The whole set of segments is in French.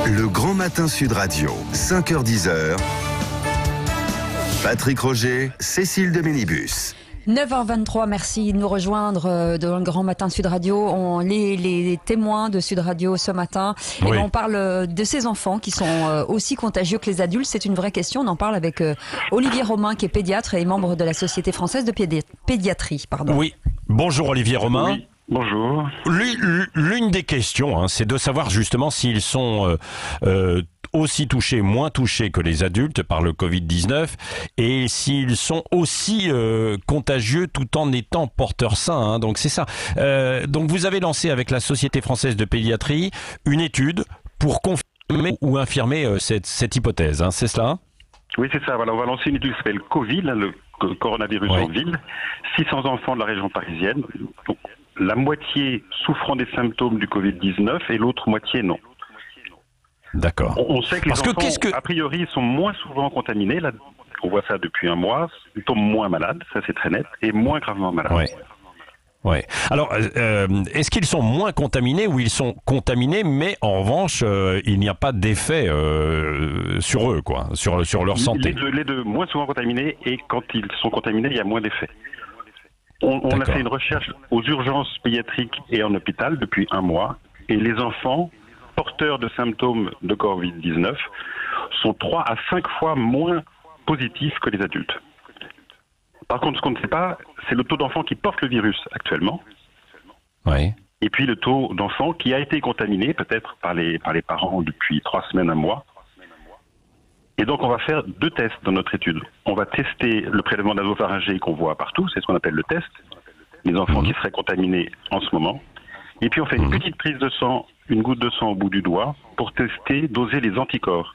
Le Grand Matin Sud Radio, 5h-10h. Patrick Roger, Cécile de Ménibus. 9h23, merci de nous rejoindre dans le Grand Matin Sud Radio. Les témoins de Sud Radio ce matin. Oui. Et on parle de ces enfants qui sont aussi contagieux que les adultes. C'est une vraie question. On en parle avec Olivier Romain, qui est pédiatre et membre de la Société française de pédiatrie. Pardon. Oui. Bonjour Olivier Romain. Oui. Bonjour. L'une des questions, c'est de savoir justement s'ils sont aussi touchés, moins touchés que les adultes par le Covid-19 et s'ils sont aussi contagieux tout en étant porteurs sains. Donc c'est ça. Donc vous avez lancé avec la Société française de pédiatrie une étude pour confirmer ou infirmer cette hypothèse. C'est cela ? Oui, c'est ça. Voilà, on va lancer une étude qui s'appelle Covid, le coronavirus en ville. 600 enfants de la région parisienne. Donc, la moitié souffrant des symptômes du Covid-19 et l'autre moitié non. D'accord. On sait que les enfants, a priori, sont moins souvent contaminés. Là, on voit ça depuis un mois. Ils tombent moins malades, ça c'est très net, et moins gravement malades. Ouais. Ouais. Alors, est-ce qu'ils sont moins contaminés ou ils sont contaminés, mais en revanche, il n'y a pas d'effet sur eux, quoi, sur leur santé? Les deux, moins souvent contaminés, et quand ils sont contaminés, il y a moins d'effets. On a fait une recherche aux urgences pédiatriques et en hôpital depuis un mois, et les enfants porteurs de symptômes de Covid-19 sont 3 à 5 fois moins positifs que les adultes. Par contre, ce qu'on ne sait pas, c'est le taux d'enfants qui portent le virus actuellement. Oui. Et puis le taux d'enfants qui a été contaminé, peut-être par les parents depuis 3 semaines, un mois. Et donc, on va faire 2 tests dans notre étude. On va tester le prélèvement nasopharyngé qu'on voit partout, c'est ce qu'on appelle le test. Les enfants qui seraient contaminés en ce moment. Et puis, on fait une petite prise de sang, une goutte de sang au bout du doigt, pour tester, doser les anticorps.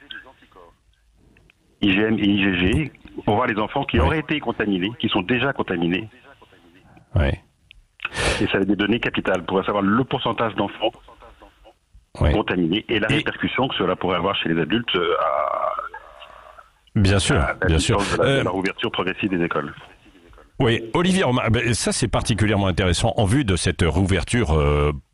IgM et IgG, pour voir les enfants qui auraient été contaminés, qui sont déjà contaminés. Oui. Et ça a des données capitales pour savoir le pourcentage d'enfants contaminés et la répercussion que cela pourrait avoir chez les adultes bien sûr. De la rouverture progressive des écoles. Oui, Olivier, ça c'est particulièrement intéressant en vue de cette réouverture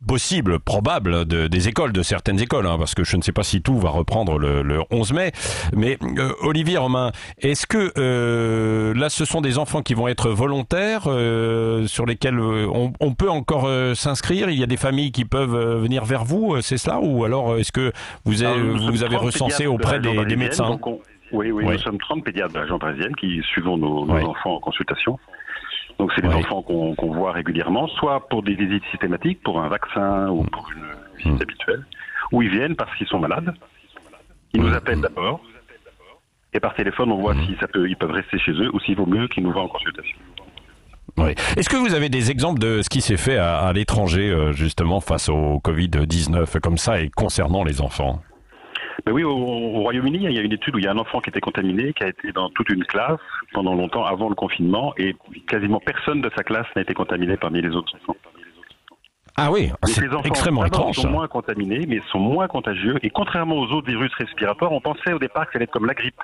possible, probable des écoles, de certaines écoles, parce que je ne sais pas si tout va reprendre le 11 mai. Mais Olivier Romain, est-ce que là ce sont des enfants qui vont être volontaires, sur lesquels on peut encore s'inscrire? Il y a des familles qui peuvent venir vers vous, c'est cela? Ou alors est-ce que vous avez recensé auprès des médecins? Oui, nous sommes 30 pédiatres de la région parisienne qui suivons nos enfants en consultation. Donc c'est des enfants qu'on voit régulièrement, soit pour des visites systématiques, pour un vaccin ou pour une visite habituelle, ou ils viennent parce qu'ils sont malades. Ils nous appellent d'abord, et par téléphone on voit si ils peuvent rester chez eux ou s'il vaut mieux qu'ils nous voient en consultation. Oui. Est-ce que vous avez des exemples de ce qui s'est fait à l'étranger, justement, face au Covid-19, comme ça, et concernant les enfants? Mais oui, au Royaume-Uni, il y a une étude où il y a un enfant qui était contaminé, qui a été dans toute une classe pendant longtemps avant le confinement, et quasiment personne de sa classe n'a été contaminé parmi les autres enfants. Ah oui, c'est extrêmement étrange. Ils sont moins contaminés, mais sont moins contagieux. Et contrairement aux autres virus respiratoires, on pensait au départ que ça allait être comme la grippe,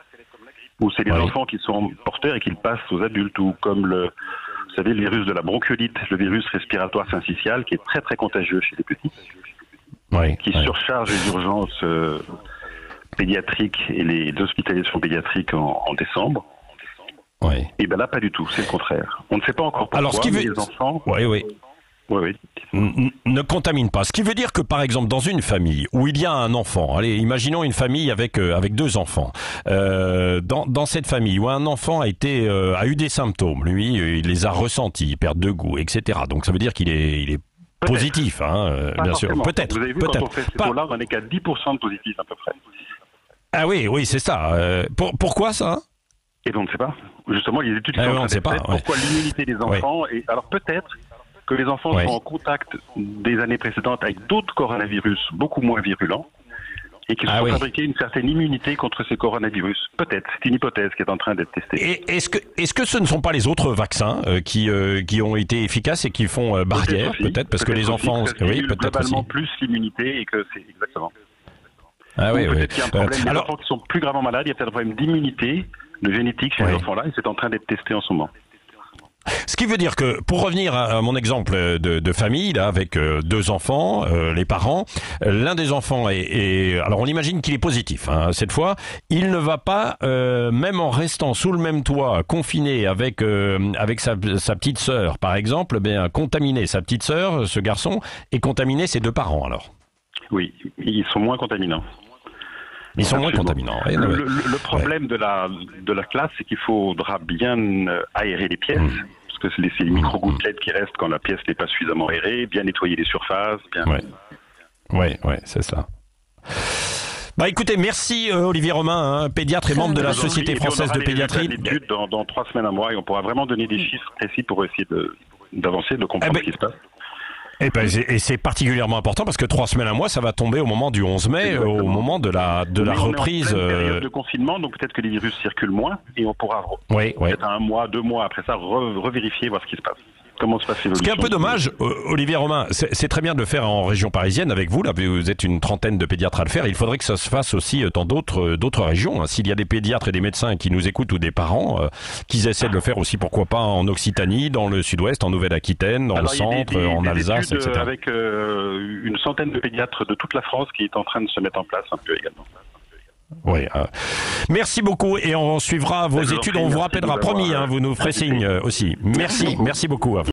où c'est les enfants qui sont porteurs et qui le passent aux adultes, ou comme vous savez, le virus de la bronchiolite, le virus respiratoire syncytial, qui est très très contagieux chez les petits, qui surcharge les urgences pédiatriques et les hospitalisations pédiatriques en décembre. Et bien là, pas du tout, c'est le contraire. On ne sait pas encore pourquoi, mais les enfants ne contaminent pas. Ce qui veut dire que, par exemple, dans une famille où il y a un enfant, allez, imaginons une famille avec 2 enfants. Dans cette famille où un enfant a eu des symptômes, lui, il les a ressentis, perte de goût, etc. Donc ça veut dire qu'il est positif, bien sûr. Peut-être. Vous avez vu, quand on fait ces taux-là, on n'est qu'à 10% de positifs à peu près. Ah oui, c'est ça. Pourquoi ça? Et on ne sait pas. Justement, les études sont en train d'être faites. Pourquoi l'immunité des enfants et alors peut-être que les enfants sont en contact des années précédentes avec d'autres coronavirus beaucoup moins virulents et qu'ils ont fabriqué une certaine immunité contre ces coronavirus. Peut-être. C'est une hypothèse qui est en train d'être testée. Et est-ce que ce ne sont pas les autres vaccins qui ont été efficaces et qui font barrière, peut-être parce que les enfants... globalement plus l'immunité et que c'est exactement... Peut-être qu'il y a un problème. Les enfants qui sont plus gravement malades, il y a peut-être un problème d'immunité, de génétique chez les enfants-là, et c'est en train d'être testé en ce moment. Ce qui veut dire que, pour revenir à mon exemple de famille, là, avec 2 enfants, les parents, l'un des enfants alors on imagine qu'il est positif, hein, cette fois, il ne va pas, même en restant sous le même toit, confiné avec sa petite sœur, par exemple, contaminer sa petite sœur, ce garçon, et contaminer ses 2 parents, alors. Oui, ils sont moins contaminants. Ils sont moins contaminants. Ouais, le problème de la classe, c'est qu'il faudra bien aérer les pièces, parce que c'est les micro-gouttelettes qui restent quand la pièce n'est pas suffisamment aérée, bien nettoyer les surfaces. Ouais, c'est ça. Bah écoutez, merci Olivier Romain, hein, pédiatre et membre de la Société française de pédiatrie. Dans 3 semaines, un mois, et on pourra vraiment donner des chiffres précis pour essayer d'avancer, de comprendre ce qui se passe. Et c'est particulièrement important parce que 3 semaines, un mois, ça va tomber au moment du 11 mai, Exactement. Au moment de la reprise. On est en pleine période de confinement, donc peut-être que les virus circulent moins et on pourra peut-être 1 mois, 2 mois après ça revérifier, voir ce qui se passe. Comment se passe l'évolution. Ce qui est un peu dommage, Olivier Romain, c'est très bien de le faire en région parisienne avec vous. Là, vous êtes une trentaine de pédiatres à le faire. Il faudrait que ça se fasse aussi dans d'autres régions. Hein. S'il y a des pédiatres et des médecins qui nous écoutent ou des parents, qu'ils essaient de le faire aussi, pourquoi pas en Occitanie, dans le Sud-Ouest, en Nouvelle-Aquitaine, dans le centre, en Alsace, etc. Avec une centaine de pédiatres de toute la France qui est en train de se mettre en place un peu également. Oui. Merci beaucoup et on suivra vos études. On vous rappellera, promis, hein, vous nous ferez signe aussi. Merci beaucoup à vous.